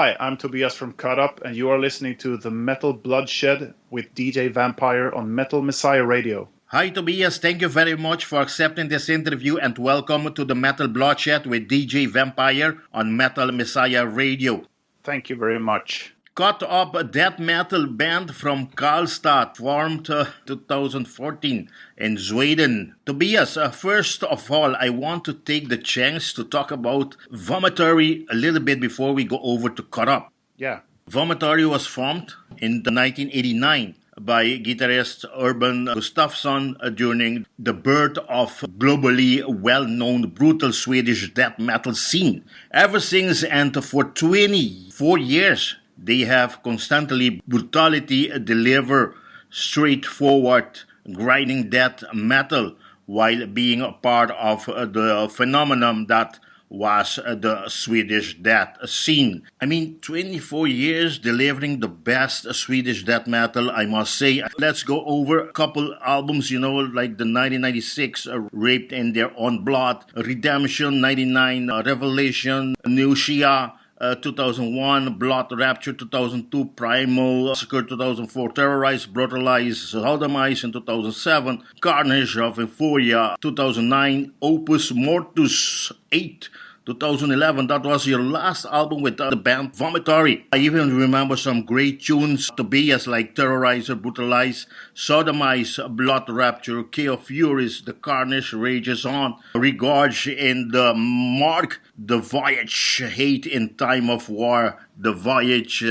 Hi, I'm Tobias from Cut Up, and you are listening to The Metal Bloodshed with DJ Vampire on Metal Messiah Radio. Hi Tobias, thank you very much for accepting this interview and welcome to The Metal Bloodshed with DJ Vampire on Metal Messiah Radio. Thank you very much. Cut Up, a death metal band from Karlstad, formed 2014 in Sweden. Tobias, first of all, I want to take the chance to talk about Vomitory a little bit before we go over to Cut Up. Yeah. Vomitory was formed in 1989 by guitarist Erik Gustafsson during the birth of globally well-known brutal Swedish death metal scene. Ever since and for 24 years, they have constantly brutality deliver straightforward grinding death metal while being a part of the phenomenon that was the Swedish death scene. 24 years delivering the best Swedish death metal, I must say. Let's go over a couple albums, like the 1996 Raped in Their Own Blood, Redemption, 99 Revelation, New Shia, 2001, Blood Rapture, 2002, Primal, Massacre, 2004, Terrorize, Brutalize, Sodomize in 2007, Carnage of Euphoria, 2009, Opus Mortus 8, 2011. That was your last album with the band Vomitory. I even remember some great tunes, Tobias, like Terrorizer, Brutalize, Sodomize, Blood Rapture, Key of Furies, The Carnage Rages On, Regorge in the Mark, The Voyage, Hate in Time of War, The Voyage,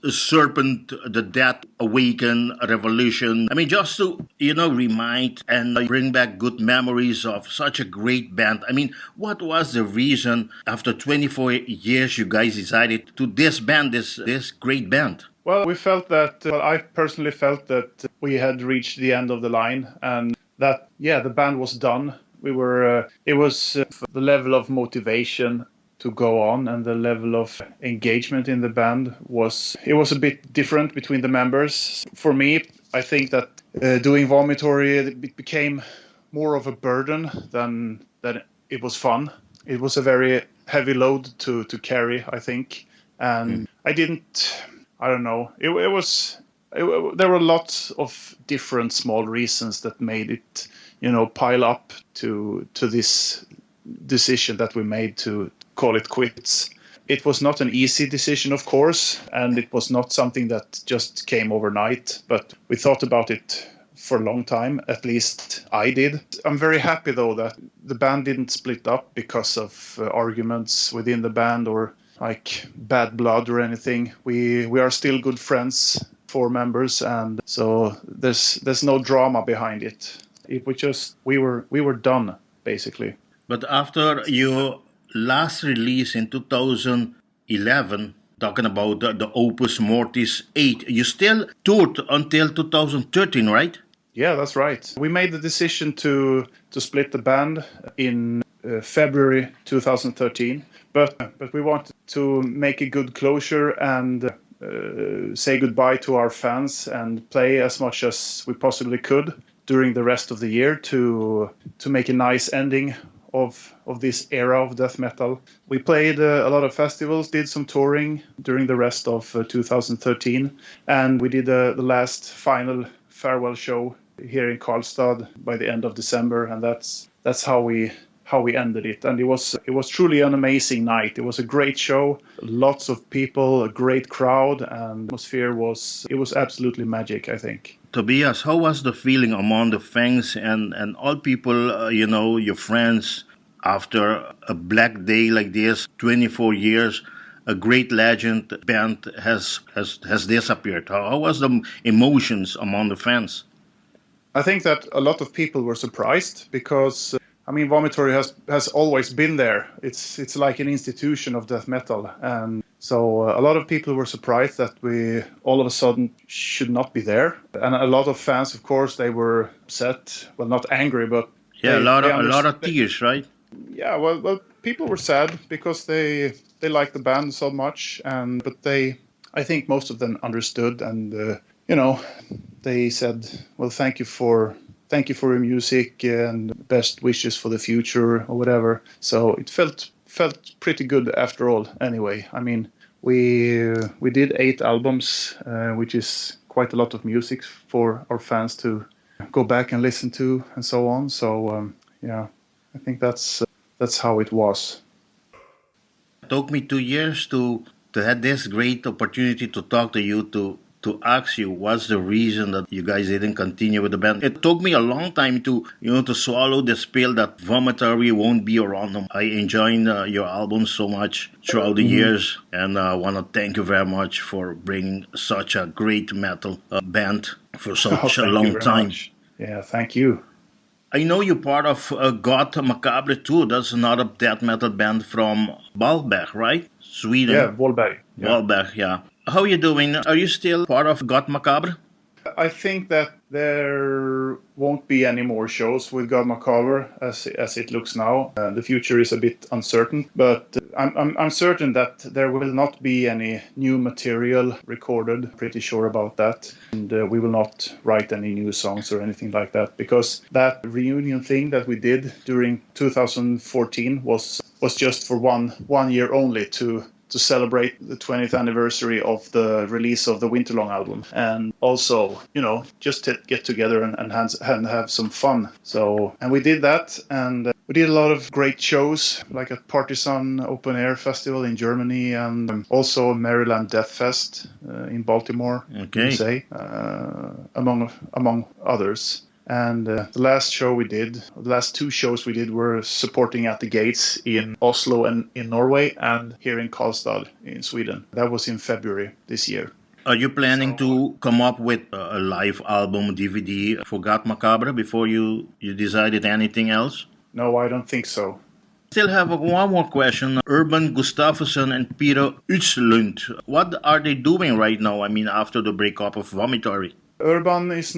Serpent, The Death, Awaken, Revolution. Just to, remind and bring back good memories of such a great band. What was the reason after 24 years you guys decided to disband this great band? Well, I personally felt that we had reached the end of the line and that, the band was done. It was the level of motivation to go on, and the level of engagement in the band was a bit different between the members. For me, I think that doing Vomitory, it became more of a burden than it was fun. It was a very heavy load to carry, I think, and I don't know. There were lots of different small reasons that made it, pile up to this decision that we made to call it quits. It was not an easy decision, of course, and it was not something that just came overnight, but we thought about it for a long time, at least I did. I'm very happy, though, that the band didn't split up because of arguments within the band or like bad blood or anything. We are still good friends, 4 members, and so there's no drama behind it. It was just we were done, basically. But after your last release in 2011, talking about the Opus Mortis 8, you still toured until 2013, right? Yeah, that's right. We made the decision to split the band in February 2013, but we wanted to make a good closure and say goodbye to our fans and play as much as we possibly could during the rest of the year to make a nice ending of this era of death metal. We played a lot of festivals, did some touring during the rest of 2013, and we did the last final farewell show here in Karlstad by the end of December, and that's how we ended it. And it was truly an amazing night. It was a great show, lots of people, a great crowd, and the atmosphere was absolutely magic, I think. Tobias, how was the feeling among the fans and all people, your friends, after a black day like this, 24 years, a great legend band has disappeared? How was the emotions among the fans? I think that a lot of people were surprised because, Vomitory has always been there. It's like an institution of death metal, and so a lot of people were surprised that we all of a sudden should not be there. And a lot of fans, of course, they were upset. Well, not angry, but a lot of tears, right? Yeah, well, people were sad because they liked the band so much, but I think most of them understood, and they said, well, thank you for your music and best wishes for the future or whatever. So it felt pretty good after all. Anyway, we did 8 albums, which is quite a lot of music for our fans to go back and listen to and so on. So I think that's how it was. It took me 2 years to have this great opportunity to talk to you, to ask you what's the reason that you guys didn't continue with the band. It took me a long time to swallow this pill that Vomitory won't be around. I enjoyed your album so much throughout the years, and I want to thank you very much for bringing such a great metal band for such a long time. Much. Yeah, thank you. I know you're part of God Macabre too. That's another death metal band from Valberg, right? Sweden. Yeah, Valberg. Valberg, yeah. How are you doing? Are you still part of God Macabre? I think that there won't be any more shows with God Macabre as it looks now. The future is a bit uncertain, but I'm certain that there will not be any new material recorded. Pretty sure about that, and we will not write any new songs or anything like that, because that reunion thing that we did during 2014 was just for one year only to celebrate the 20th anniversary of the release of the Winterlong album, and also, just to get together and have some fun. So, and we did that, and we did a lot of great shows, like at Partisan Open Air Festival in Germany, and also Maryland Death Fest in Baltimore, USA, among others. And the last two shows we did were supporting At the Gates in Oslo and in Norway, and here in Karlstad in Sweden. That was in February this year. Are you planning to come up with a live album DVD for God Macabre before you decided anything else? No, I don't think so. Still have one more question. Urban Gustafsson and Peter Utslund, what are they doing right now? I mean, after the breakup of Vomitory? Urban he's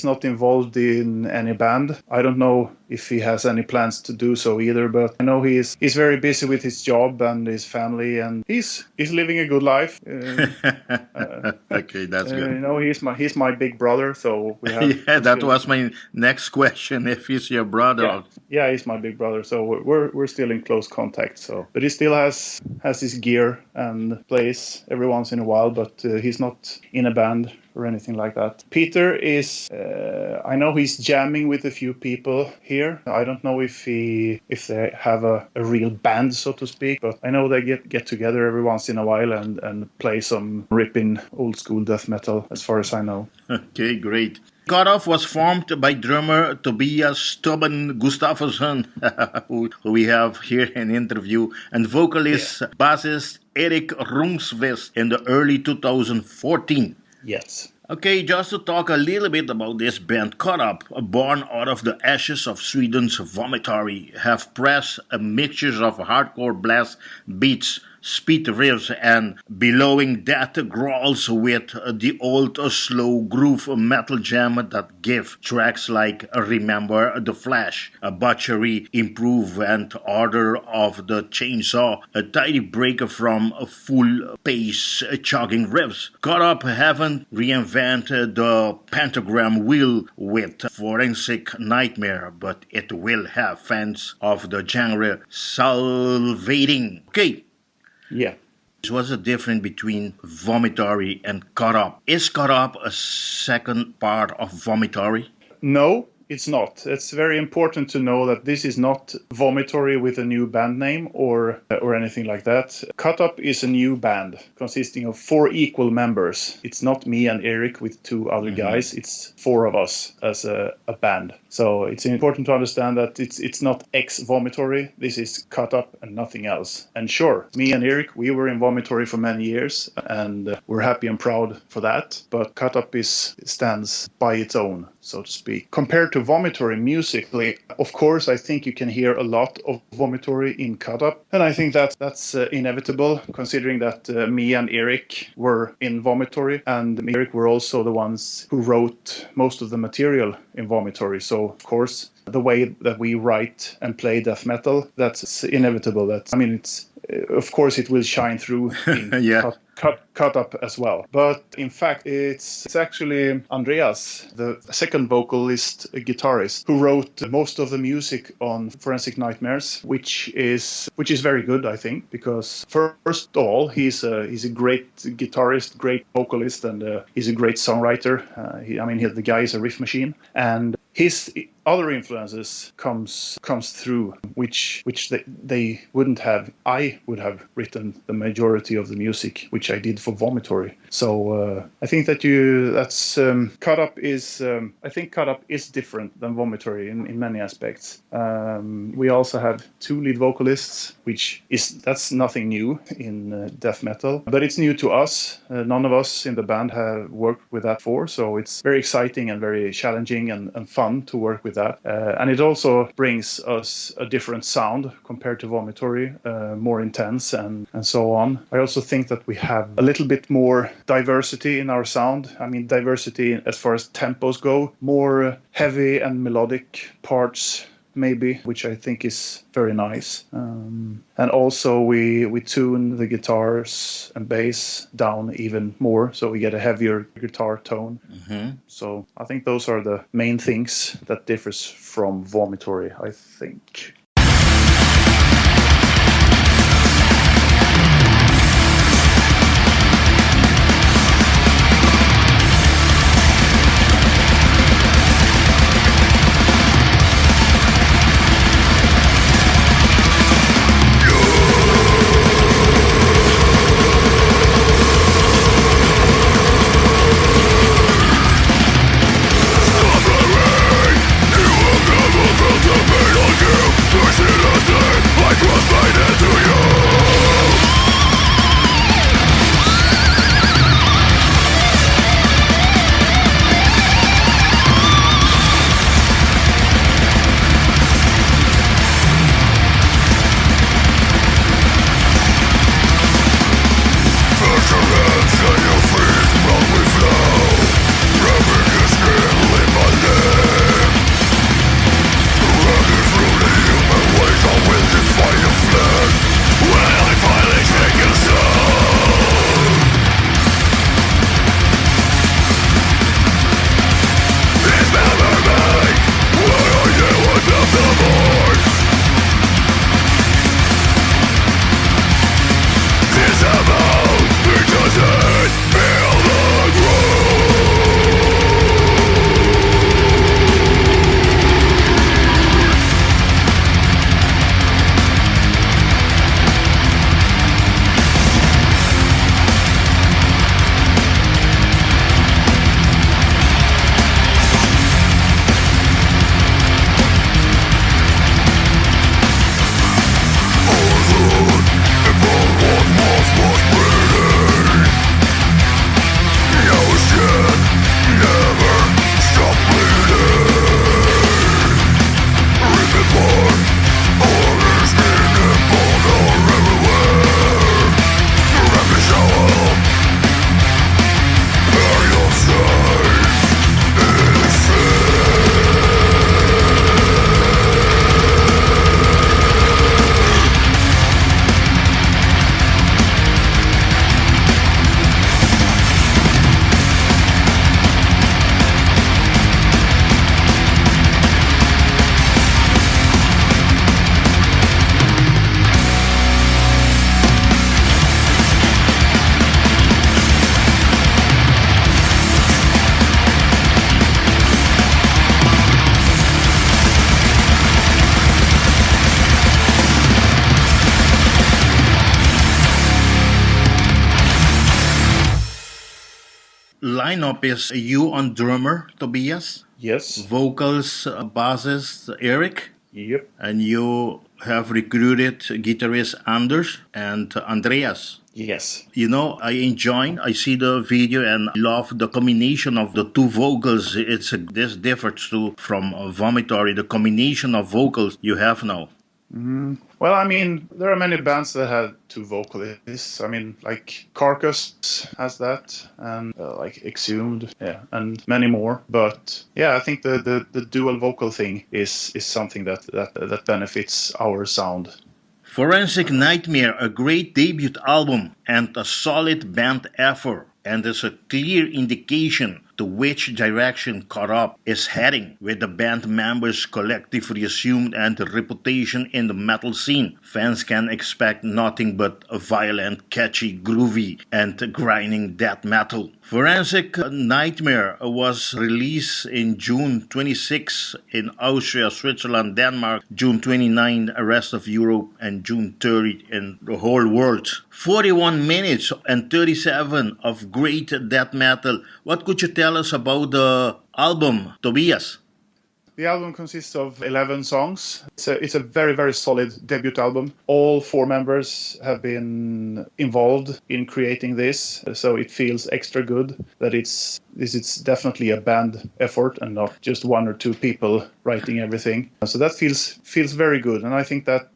not involved in any band. I don't know if he has any plans to do so either, but I know he's very busy with his job and his family, and he's living a good life. Okay, that's good. He's my big brother, so we have. That was my next question. If he's your brother. Yeah, he's my big brother, so we're still in close contact. So, but he still has his gear and plays every once in a while, but he's not in a band or anything like that. Peter is, I know he's jamming with a few people here. I don't know if they have a real band, so to speak, but I know they get together every once in a while and play some ripping old school death metal, as far as I know. Okay, great. Cut Off was formed by drummer Tobias Gustafsson, who we have here in interview, and vocalist, bassist Erik Rundqvist in the early 2014. Yes. Okay, just to talk a little bit about this band, Cut Up, born out of the ashes of Sweden's Vomitory, have pressed a mixture of hardcore blast beats, speed riffs, and bellowing death growls with the old slow groove metal jam that give tracks like Remember the Flash, a Butchery, Improve, and Order of the Chainsaw, a tidy break from full-pace chugging riffs. Cut Up haven't reinvented the pentagram wheel with Forensic Nightmare, but it will have fans of the genre salivating. Okay. Yeah. What's the difference between Vomitory and Cut Up? Is Cut Up a second part of Vomitory? No, it's not. It's very important to know that this is not Vomitory with a new band name or anything like that. Cut Up is a new band consisting of 4 equal members. It's not me and Erik with 2 other guys. It's 4 of us as a band. So it's important to understand that it's not ex-Vomitory. This is Cut Up and nothing else. And sure, me and Erik, we were in Vomitory for many years, and we're happy and proud for that. But Cut Up stands by its own, so to speak. Compared to Vomitory musically, of course, I think you can hear a lot of Vomitory in Cut Up. And I think that's inevitable, considering that me and Erik were in Vomitory, and me and Erik were also the ones who wrote most of the material in Vomitory. So, of course, the way that we write and play death metal, that's inevitable. of course it will shine through in Yeah. cut up as well. But in fact, it's actually Andreas, the second vocalist, guitarist, who wrote most of the music on Forensic Nightmares, which is very good, I think, because first of all, he's a great guitarist, great vocalist, and he's a great songwriter. The guy is a riff machine, and his other influences comes through, which they wouldn't have. I would have written the majority of the music, which I did for Vomitory. So I think that's Cut Up is. I think Cut Up is different than Vomitory in many aspects. We also have 2 lead vocalists, that's nothing new in death metal, but it's new to us. None of us in the band have worked with that before, so it's very exciting and very challenging and fun to work with that. And it also brings us a different sound compared to Vomitory, more intense and so on. I also think that we have a little bit more diversity in our sound. I mean, diversity as far as tempos go, more heavy and melodic parts, maybe, which I think is very nice. And also we tune the guitars and bass down even more, so we get a heavier guitar tone. Mm-hmm. So I think those are the main things that differs from Vomitory, I think. Lineup is you on drummer, Tobias. Yes. Vocals, bassist, Erik. Yep. And you have recruited guitarist Anders and Andreas. Yes. You know, I see the video and love the combination of the 2 vocals. This differs from Vomitory, the combination of vocals you have now. Well, I mean, there are many bands that have 2 vocalists. I mean, like Carcass has that, and like Exhumed, yeah, and many more. But yeah, I think the dual vocal thing is something that benefits our sound. Forensic Nightmare, a great debut album and a solid band effort, and is a clear indication to which direction Corrupt is heading, with the band members collectively assumed and a reputation in the metal scene. Fans can expect nothing but a violent, catchy, groovy, and grinding death metal. Forensic Nightmare was released in June 26 in Austria, Switzerland, Denmark, June 29 the rest of Europe, and June 30 in the whole world. 41 minutes and 37 of great death metal. What could you tell us about the album, Tobias? The album consists of 11 songs. It's a very, very solid debut album. All 4 members have been involved in creating this, so it feels extra good that this is definitely a band effort and not just 1 or 2 people writing everything. So that feels very good, and I think that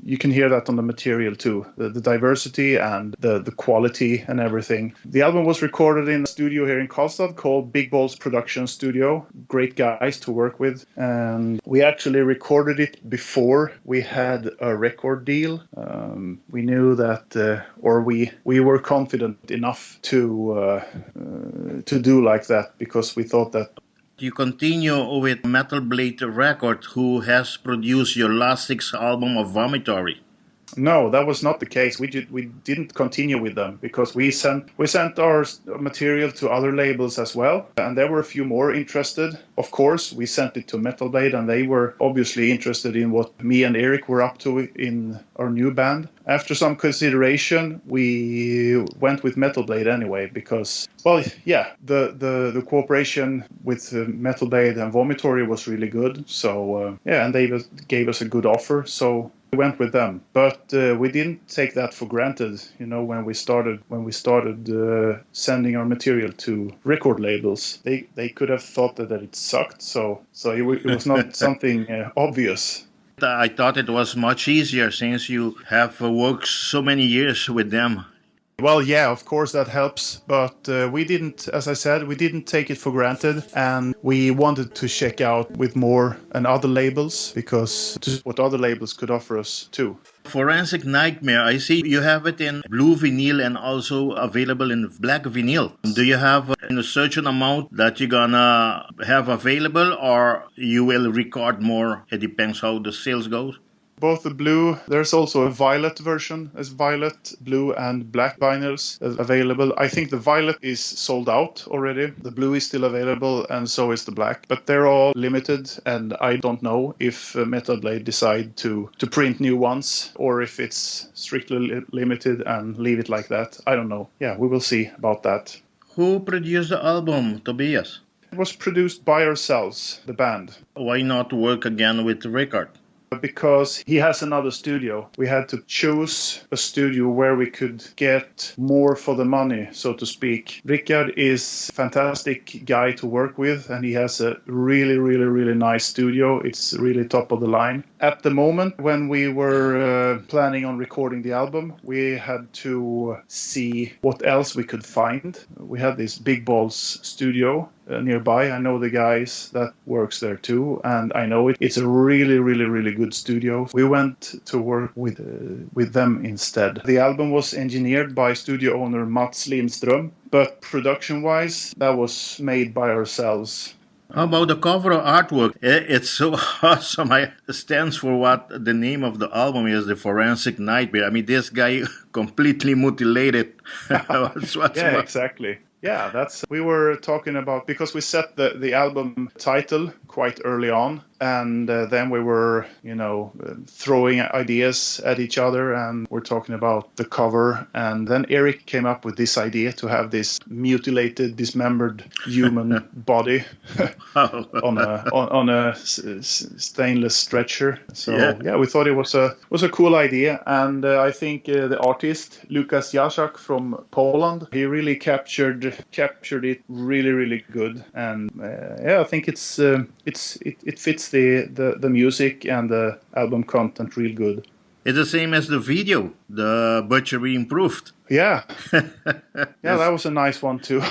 you can hear that on the material too, the diversity and the quality and everything. The album was recorded in a studio here in Karlstad called Big Balls Production Studio. Great guys to work with, and we actually recorded it before we had a record deal. We knew that, or we were confident enough to do like that, because we thought that. You continue with Metal Blade Records, who has produced your last 6 album of Vomitory. No, that was not the case. We didn't continue with them because we sent our material to other labels as well, and there were a few more interested. Of course, we sent it to Metal Blade, and they were obviously interested in what me and Erik were up to in our new band. After some consideration, we went with Metal Blade anyway because, well, yeah, the cooperation with Metal Blade and Vomitory was really good. So yeah, and they gave us a good offer. So we went with them, but we didn't take that for granted. You know, when we started sending our material to record labels, they could have thought that it sucked. So it was not something obvious. I thought it was much easier since you have worked so many years with them. Well, yeah, of course that helps, but we didn't, as I said, we didn't take it for granted, and we wanted to check out with more and other labels, because what other labels could offer us too. Forensic Nightmare, I see you have it in blue vinyl and also available in black vinyl. Do you have a certain amount that you're gonna have available, or you will record more? It depends how the sales goes. Both the blue, there's also a violet version, as violet, blue and black vinyls available. I think the violet is sold out already. The blue is still available, and so is the black. But they're all limited, and I don't know if Metal Blade decide to print new ones, or if it's strictly limited and leave it like that. I don't know. Yeah, we will see about that. Who produced the album, Tobias? It was produced by ourselves, the band. Why not work again with the record? Because he has another studio. We had to choose a studio where we could get more for the money, so to speak. Rickard is a fantastic guy to work with, and he has a really, really, really nice studio. It's really top of the line. At the moment, when we were planning on recording the album, we had to see what else we could find. We had this Big Balls studio nearby. I know the guys that works there too, and I know it's a really, really, really good studio. We went to work with them instead. The album was engineered by studio owner Mats Lindström, but production-wise, that was made by ourselves. How about the cover artwork? It's so awesome. It stands for what the name of the album is, the Forensic Nightmare. I mean, this guy completely mutilated. Yeah, exactly. Yeah, we were talking about, because we set the album title quite early on, and then we were, throwing ideas at each other, and we're talking about the cover, and then Erik came up with this idea to have this mutilated, dismembered human body on a stainless stretcher. So yeah, we thought it was a cool idea, and I think the artist Lukas Jaszak from Poland, he really captured it really, really good, and I think it fits the music and the album content real good. It's the same as the video, the Butchery Improved. Yeah, yeah, that was a nice one too.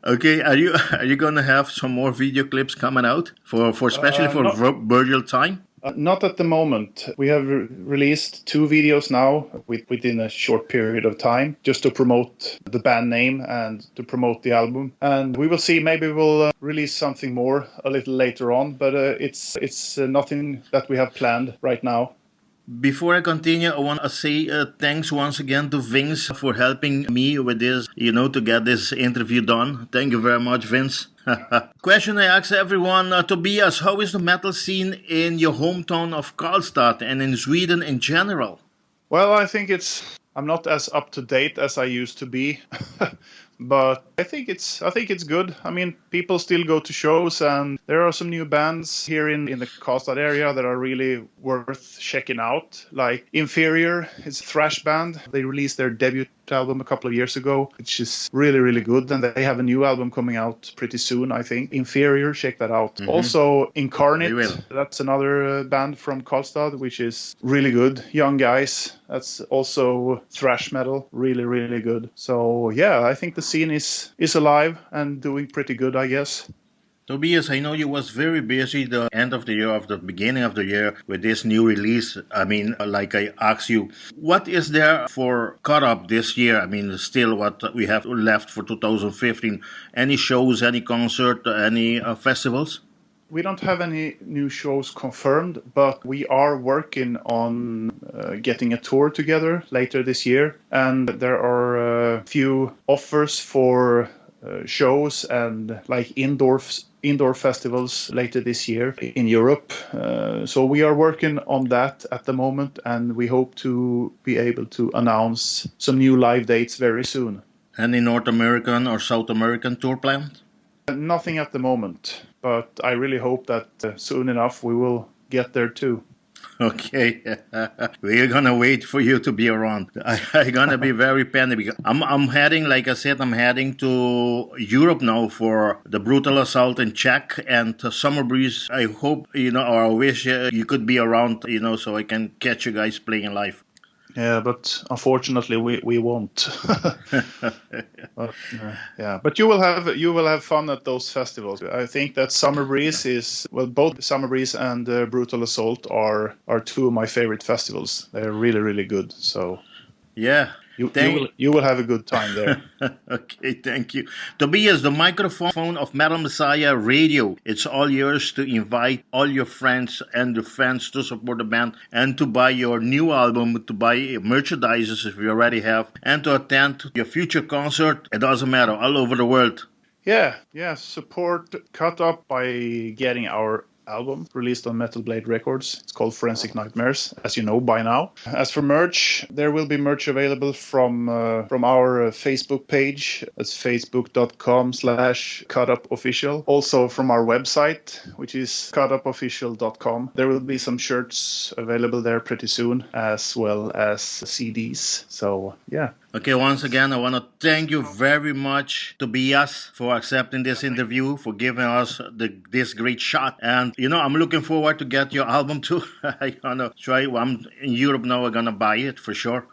Okay, are you gonna have some more video clips coming out for especially for Virgil Time? Not at the moment. We have released 2 videos now within a short period of time, just to promote the band name and to promote the album. And we will see. Maybe we'll release something more a little later on. But it's nothing that we have planned right now. Before I continue, I want to say thanks once again to Vince for helping me with this, to get this interview done. Thank you very much, Vince. Question I ask everyone, Tobias, how is the metal scene in your hometown of Karlstad and in Sweden in general? Well, I think I'm not as up to date as I used to be. But I think it's good. I mean, people still go to shows, and there are some new bands here in the Karlstad area that are really worth checking out. Like Inferior is a thrash band. They released their debut album a couple of years ago, which is really, really good. And they have a new album coming out pretty soon, I think. Inferior, check that out. Mm-hmm. Also, Incarnate, that's another band from Karlstad, which is really good. Young guys. That's also thrash metal. Really, really good. So, yeah, I think the scene is alive and doing pretty good, I guess. Tobias, I know you was very busy the end of the year, of the beginning of the year with this new release. I mean, like I asked you, what is there for Cut Up this year? I mean, still what we have left for 2015. Any shows, any concert, any festivals? We don't have any new shows confirmed, but we are working on getting a tour together later this year. And there are a few offers for shows and like indoor festivals later this year in Europe. So we are working on that at the moment, and we hope to be able to announce some new live dates very soon. Any North American or South American tour planned? Nothing at the moment, but I really hope that soon enough we will get there too. Okay, we're gonna wait for you to be around. I'm gonna be very panicked because I'm heading, like I said, I'm heading to Europe now for the Brutal Assault in Czech and Summer Breeze. I hope, or I wish you could be around, so I can catch you guys playing live. Yeah, but unfortunately we won't. But you will have fun at those festivals. I think that Summer Breeze both Summer Breeze and Brutal Assault are 2 of my favorite festivals. They're really, really good. So yeah. You will have a good time there. Okay, thank you. Tobias, the microphone of Metal Messiah Radio. It's all yours to invite all your friends and the fans to support the band and to buy your new album, to buy merchandise if you already have, and to attend your future concert. It doesn't matter, all over the world. Yeah. Support Cut Up by getting our album released on Metal Blade Records. It's called Forensic Nightmares, as you know by now. As for merch, there will be merch available from our Facebook page. It's facebook.com/cutupofficial. Also from our website, which is cutupofficial.com. There will be some shirts available there pretty soon, as well as CDs. So, yeah. Okay, once again, I want to thank you very much, Tobias, for accepting this interview, for giving us this great shot. And, I'm looking forward to get your album too. I'm going to try. I'm in Europe now. I'm going to buy it for sure.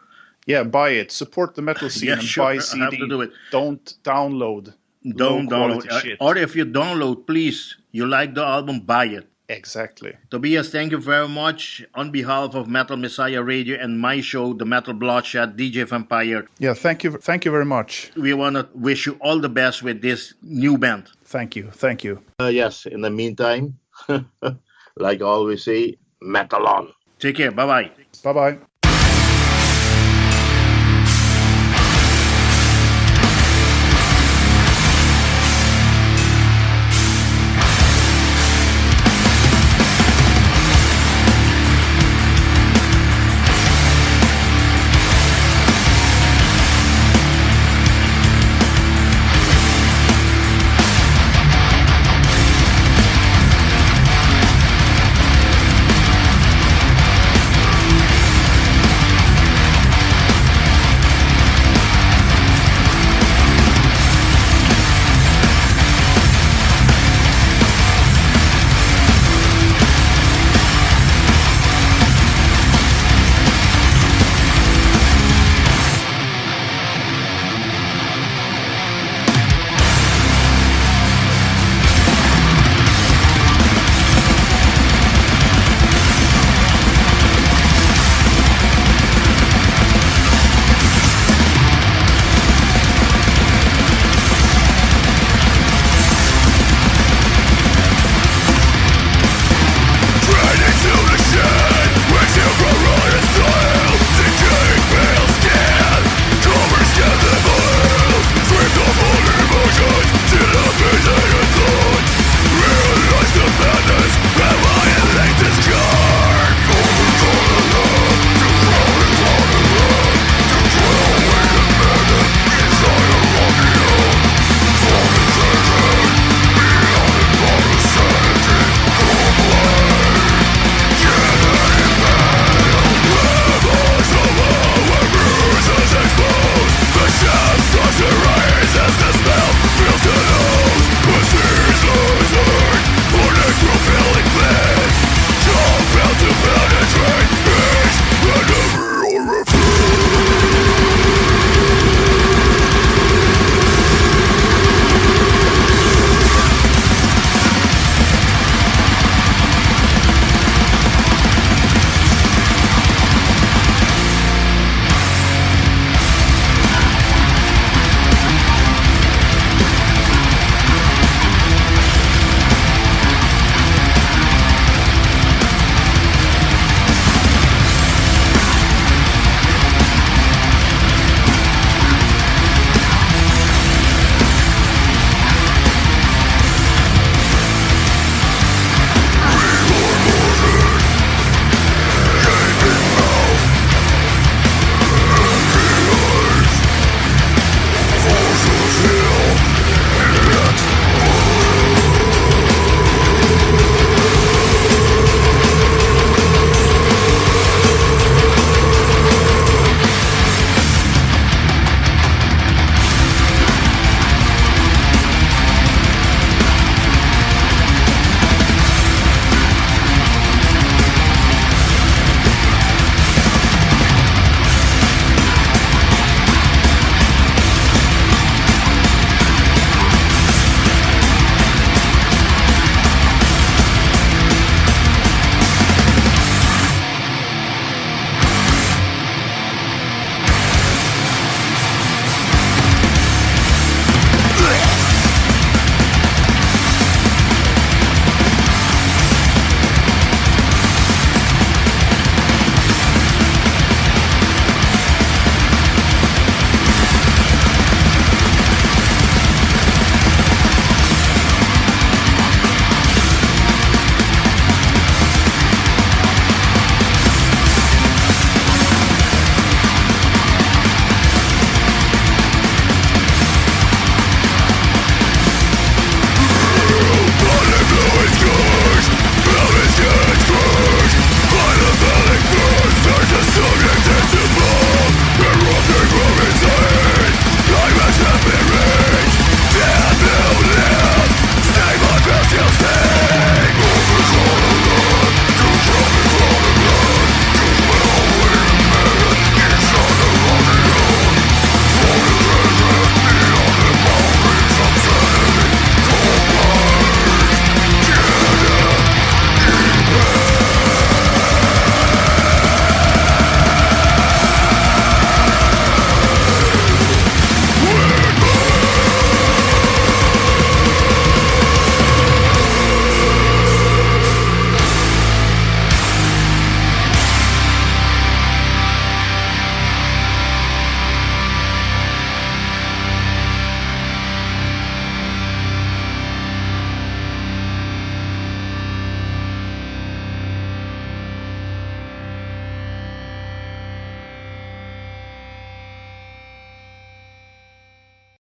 Yeah, buy it. Support the metal scene and buy CD. I have to do it. Don't download. Don't download. Shit. Or if you download, please, you like the album, buy it. Exactly. Tobias, thank you very much on behalf of Metal Messiah Radio and my show, The Metal Bloodshed, DJ Vampire. Yeah, thank you very much. We want to wish you all the best with this new band. Thank you. Yes, in the meantime, like I always say, metal on. Take care. Bye-bye. Bye-bye.